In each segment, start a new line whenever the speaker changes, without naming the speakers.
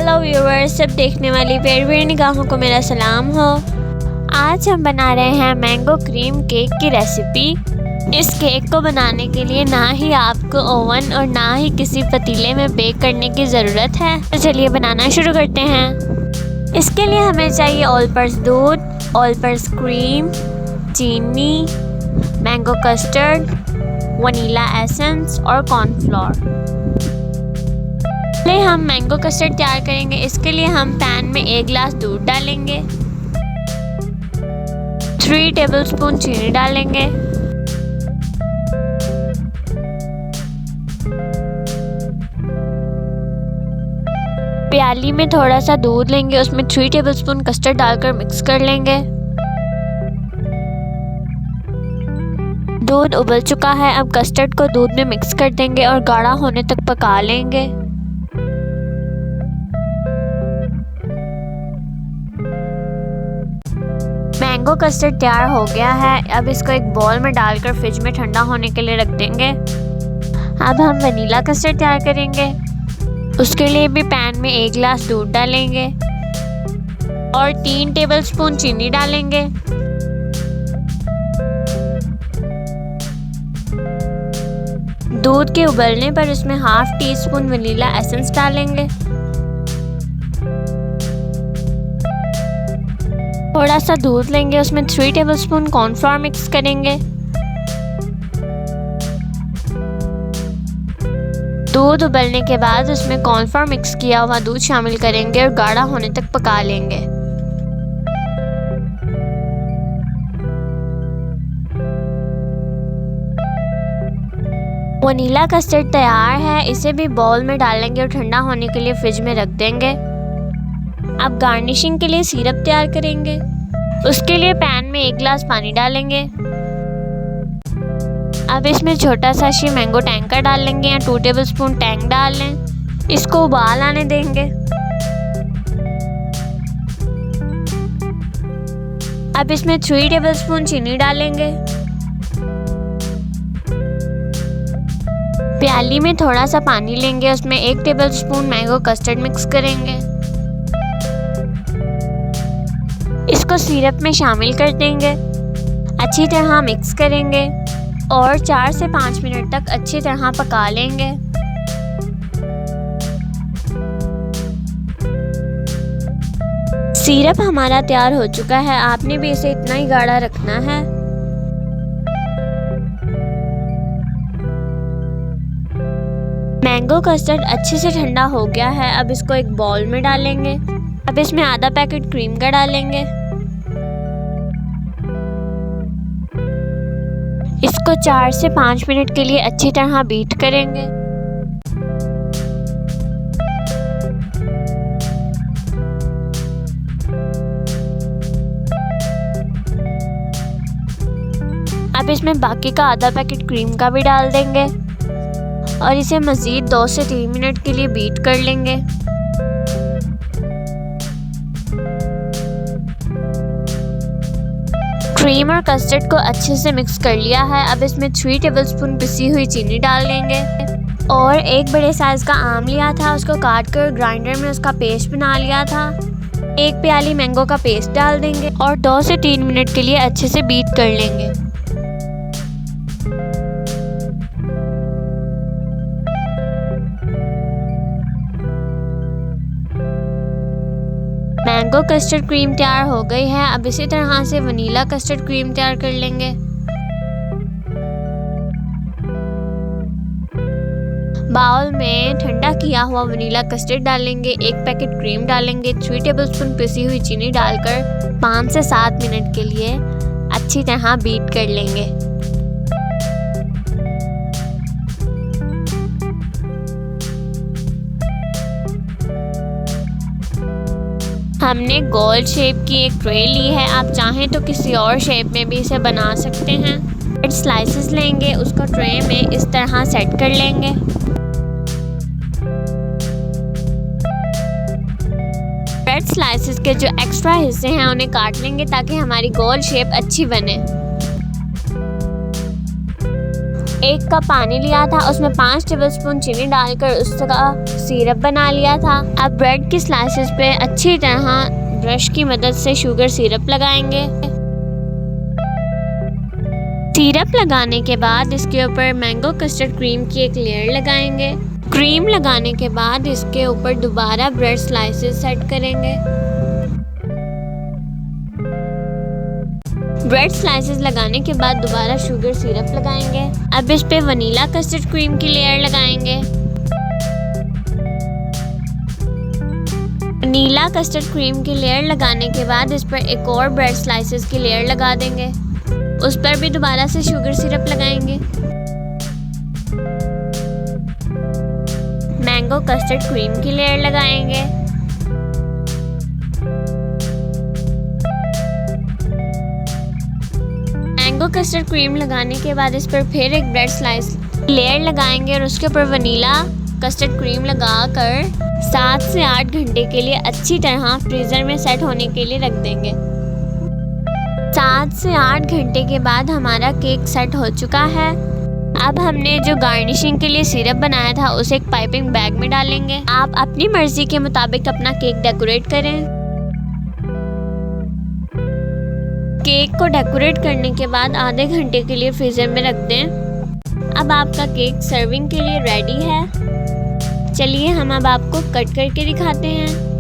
Hello viewers, सब देखने वाली प्यारी निगाहों को मेरा सलाम हो। आज हम बना रहे हैं मैंगो क्रीम केक की रेसिपी। इस केक को बनाने के लिए ना ही आपको ओवन और ना ही किसी पतीले में बेक करने की ज़रूरत है। तो चलिए बनाना शुरू करते हैं। इसके लिए हमें चाहिए ऑल पर्पस दूध, ऑल पर्पस क्रीम, चीनी, मैंगो कस्टर्ड, वनीला एसेंस और कॉर्नफ्लोर। पहले हम मैंगो कस्टर्ड तैयार करेंगे। इसके लिए हम पैन में 1 गिलास दूध डालेंगे, 3 टेबलस्पून चीनी डालेंगे, प्याली में थोड़ा सा दूध लेंगे, उसमें 3 टेबलस्पून कस्टर्ड डालकर मिक्स कर लेंगे। दूध उबल चुका है, अब कस्टर्ड को दूध में मिक्स कर देंगे और गाढ़ा होने तक पका लेंगे। मैंगो कस्टर्ड तैयार हो गया है। अब इसको एक बाउल में डालकर फ्रिज में ठंडा होने के लिए रख देंगे। अब हम वनीला कस्टर्ड तैयार करेंगे। उसके लिए भी पैन में 1 गिलास दूध डालेंगे और 3 टेबलस्पून चीनी डालेंगे। दूध के उबलने पर उसमें ½ टीस्पून वनीला एसेंस डालेंगे। थोड़ा सा दूध लेंगे, उसमें 3 टेबलस्पून कॉर्नफ्लोर मिक्स करेंगे। दूध उबलने के बाद उसमें कॉर्नफ्लोर मिक्स किया हुआ दूध शामिल करेंगे और गाढ़ा होने तक पका लेंगे। वनीला कस्टर्ड तैयार है। इसे भी बाउल में डालेंगे और ठंडा होने के लिए फ्रिज में रख देंगे। अब गार्निशिंग के लिए सिरप तैयार करेंगे। उसके लिए पैन में 1 गिलास पानी डालेंगे। अब इसमें छोटा सा मैंगो टैंग का डाल लेंगे या 2 टेबलस्पून टैंग डाल लें। इसको उबाल आने देंगे। अब इसमें 3 टेबलस्पून चीनी डालेंगे। प्याली में थोड़ा सा पानी लेंगे, उसमें 1 टेबलस्पून मैंगो कस्टर्ड मिक्स करेंगे। इसको सिरप में शामिल कर देंगे, अच्छी तरह मिक्स करेंगे और 4 से 5 मिनट तक अच्छी तरह पका लेंगे। सिरप हमारा तैयार हो चुका है। आपने भी इसे इतना ही गाढ़ा रखना है। मैंगो कस्टर्ड अच्छे से ठंडा हो गया है। अब इसको एक बाउल में डालेंगे। अब इसमें आधा पैकेट क्रीम का डालेंगे। इसको 4 से 5 मिनट के लिए अच्छी तरह बीट करेंगे। अब इसमें बाकी का आधा पैकेट क्रीम का भी डाल देंगे और इसे मज़ीद 2 से 3 मिनट के लिए बीट कर लेंगे। क्रीम और कस्टर्ड को अच्छे से मिक्स कर लिया है। अब इसमें 3 टेबलस्पून पिसी हुई चीनी डाल देंगे और एक बड़े साइज़ का आम लिया था, उसको काट कर ग्राइंडर में उसका पेस्ट बना लिया था। 1 प्याली मैंगो का पेस्ट डाल देंगे और 2 से 3 मिनट के लिए अच्छे से बीट कर लेंगे। मैंगो कस्टर्ड क्रीम तैयार हो गई है। अब इसी तरह से वनीला कस्टर्ड क्रीम तैयार कर लेंगे। बाउल में ठंडा किया हुआ वनीला कस्टर्ड डालेंगे, 1 पैकेट क्रीम डालेंगे, 3 टेबलस्पून पिसी हुई चीनी डालकर 5 से 7 मिनट के लिए अच्छी तरह बीट कर लेंगे। हमने गोल शेप की एक ट्रे ली है। आप चाहें तो किसी और शेप में भी इसे बना सकते हैं। ब्रेड स्लाइसेस लेंगे, उसको ट्रे में इस तरह सेट कर लेंगे। ब्रेड स्लाइसेस के जो एक्स्ट्रा हिस्से हैं उन्हें काट लेंगे ताकि हमारी गोल शेप अच्छी बने। 1 कप पानी लिया था, उसमें 5 टेबलस्पून चीनी डालकर उसका सिरप बना लिया था। अब ब्रेड की स्लाइसेस पे अच्छी तरह ब्रश की मदद से शुगर सिरप लगाएंगे। सिरप लगाने के बाद इसके ऊपर मैंगो कस्टर्ड क्रीम की एक लेयर लगाएंगे। क्रीम लगाने के बाद इसके ऊपर दोबारा ब्रेड स्लाइसेस सेट करेंगे। ब्रेड स्लाइसेस लगाने के बाद दोबारा शुगर सिरप लगाएंगे। अब इस पे वनीला कस्टर्ड क्रीम की लेयर लगाएंगे। वनीला कस्टर्ड क्रीम की लेयर लगाने के बाद इस पर एक और ब्रेड स्लाइसेस की लेयर लगा देंगे। उस पर भी दोबारा से शुगर सिरप लगाएंगे। मैंगो कस्टर्ड क्रीम की लेयर लगाएंगे। मैंगो कस्टर्ड क्रीम लगाने के बाद इस पर फिर एक ब्रेड स्लाइस लेयर लगाएंगे और उसके ऊपर वनीला कस्टर्ड क्रीम लगाकर 7 से 8 घंटे के लिए अच्छी तरह फ्रीज़र में सेट होने के लिए रख देंगे। 7 से 8 घंटे के बाद हमारा केक सेट हो चुका है। अब हमने जो गार्निशिंग के लिए सिरप बनाया था उसे एक पाइपिंग बैग में डालेंगे। आप अपनी मर्जी के मुताबिक अपना केक डेकोरेट करें। केक को डेकोरेट करने के बाद आधे घंटे के लिए फ्रीज़र में रख दें। अब आपका केक सर्विंग के लिए रेडी है। चलिए हम अब आपको कट करके दिखाते हैं।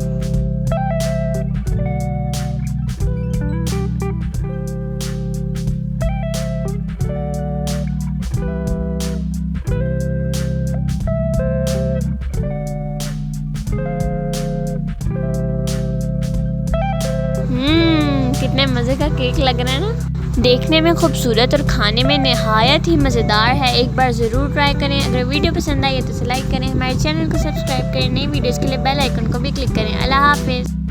कितने मज़े का केक लग रहा है ना। देखने में खूबसूरत और खाने में नहायत ही मज़ेदार है। एक बार ज़रूर ट्राई करें। अगर वीडियो पसंद आई है तो इसे लाइक करें, हमारे चैनल को सब्सक्राइब करें, नई वीडियोज़ के लिए बेल आइकन को भी क्लिक करें। अल्लाह हाफिज़।